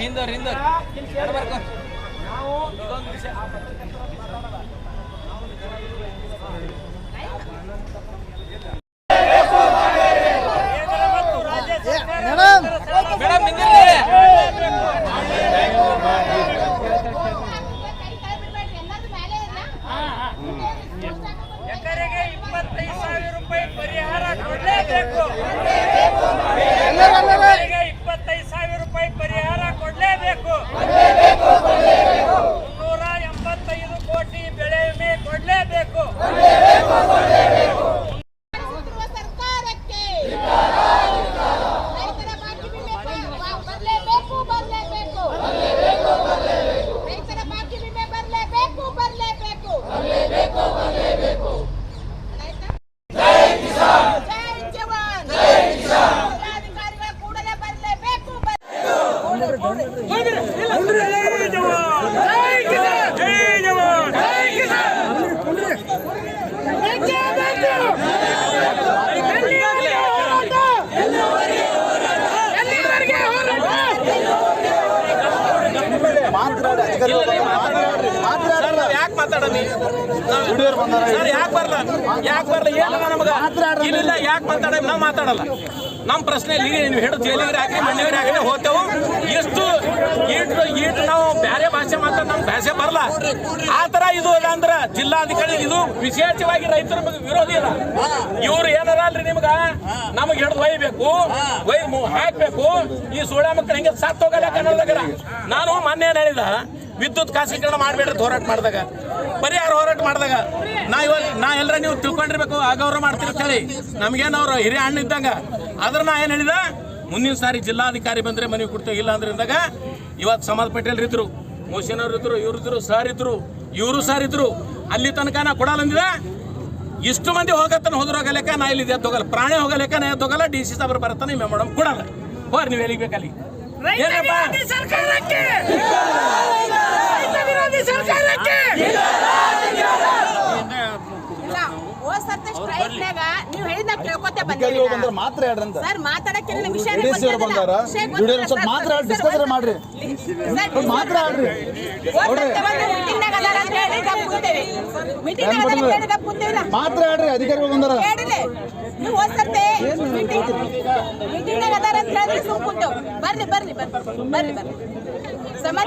ಹಿಂದೋರ್ ನಾವು ಇದೊಂದು ವಿಷಯ ಎಕರೆಗೆ 25,000 ರೂಪಾಯಿ ಪರಿಹಾರ ಕೊಡಲೇಬೇಕು. ಎಕರೆಗೆ 25,000 ರೂಪಾಯಿ ಪರಿಹಾರ ಕೊಡಲೇಬೇಕು. 385 ಕೋಟಿ ಬೆಳೆ ವಿಮೆ ಕೊಡಲೇಬೇಕು. ಯಾಕೆ ಮಾತಾಡೋದು ಇಲ್ಲ ಯಾಕೆ ಮಾತಾಡ ನಾವು ಮಾತಾಡಲ್ಲ. ನಮ್ಮ ಪ್ರಶ್ನೆ ನೀವು ಹೇಳು ಜೈಲಿಗೆ ಹಾಕಿ ಮಣ್ಣಿಗೆ ಹಾಕಿ ಹೋಗ್ತೇವೆ. ಎಷ್ಟು ಈಟು ನಾವು ಬೇರೆ ಭಾಷೆ ಮಾತಾಡ ನಮ್ಗೆ ಭಾಷೆ ಬರಲ್ಲ. ಆ ಥರ ಇದು ಅದ ಅಂದ್ರೆ ಜಿಲ್ಲಾಧಿಕಾರಿ ಇದು ವಿಶೇಷವಾಗಿ ರೈತರ ವಿರೋಧಿ ಅದ. ಇವ್ರು ಏನಾರ ಅಲ್ರಿ ನಿಮ್ಗೆ ನಮಗೆ ಹಿಡಿದು ಒಯ್ಬೇಕು ಹಾಕ್ಬೇಕು. ಈ ಸೋಳ್ಯ ಮಕ್ಕಳು ಹೆಂಗೆ ಸತ್ತು ಹೋಗಲ್ಲ ಕನ್ನಡದಾಗ. ನಾನು ಮೊನ್ನೆ ಏನ್ ಹೇಳಿದ ವಿದ್ಯುತ್ ಖಾಸಗೀಕರಣ ಮಾಡಬೇಡ್ರಿ ಹೋರಾಟ ಮಾಡಿದಾಗ ಪರಿಹಾರ ಹೋರಾಟ ಮಾಡಿದಾಗ ನಾ ಎಲ್ಲರ ನೀವು ತಿಳ್ಕೊಂಡಿರ್ಬೇಕು ಆಗವ್ರ ಮಾಡ್ತೀರಿ ಅಂತ ಹೇಳಿ ನಮ್ಗೇನು ಅವ್ರು ಹಿರಿಯ ಹಣ್ಣು ಇದ್ದಂಗ. ಆದ್ರೆ ನಾ ಏನು ಹೇಳಿದ ಮುಂದಿನ ಸಾರಿ ಜಿಲ್ಲಾಧಿಕಾರಿ ಬಂದ್ರೆ ಮನೆಗೆ ಕೊಡ್ತೇವೆ. ಇಲ್ಲ ಅಂದ್ರೆ ಇದ್ದಾಗ ಇವತ್ತು ಸಮಾಜ್ ಪಟೇಲ್ ಇದ್ರು, ಮೋಶನ್ ಅವ್ರು ಇದ್ರು, ಇವ್ರಿದ್ರು, ಸರ್ ಇದ್ರು, ಇವರು ಸರ್ ಇದ್ರು. ಅಲ್ಲಿ ತನಕ ನಾ ಕೊಡಲ್ಲ ಅಂದಿದ. ಇಷ್ಟು ಮಂದಿ ಹೋಗತ್ತಾನ ಹೋದ್ರೋಗಲೆಕ್ಕ ನಾ ಇಲ್ಲಿ ಎದ್ದು ಹೋಗಲ್ಲ, ಪ್ರಾಣಿ ಹೋಗಲೆಕ್ಕ ನಾ ಎದ್ದು ಹೋಗಲ್ಲ. ಡಿ ಸಿ ಸಾಬ್ರು ಬರ್ತಾನೆ ಮೇಡಮ್ ಕೊಡಲ್ಲ. ಹೋರಿ ನೀವು ಎಲ್ಲಿಗೆ ಬೇಕಲ್ಲಿ ಅಧಿಕಾರಿಗಳು ಬಂದಾರ ನೀವು ಹೋಗ್ಸರ್ತೆ ಮೀಟಿಂಗ್ ಅದಾರ ಅಂತ ಹೇಳಿದ್ರೆ ಸುಮ್ ಕುಂತೇವ್. ಬರ್ಲಿ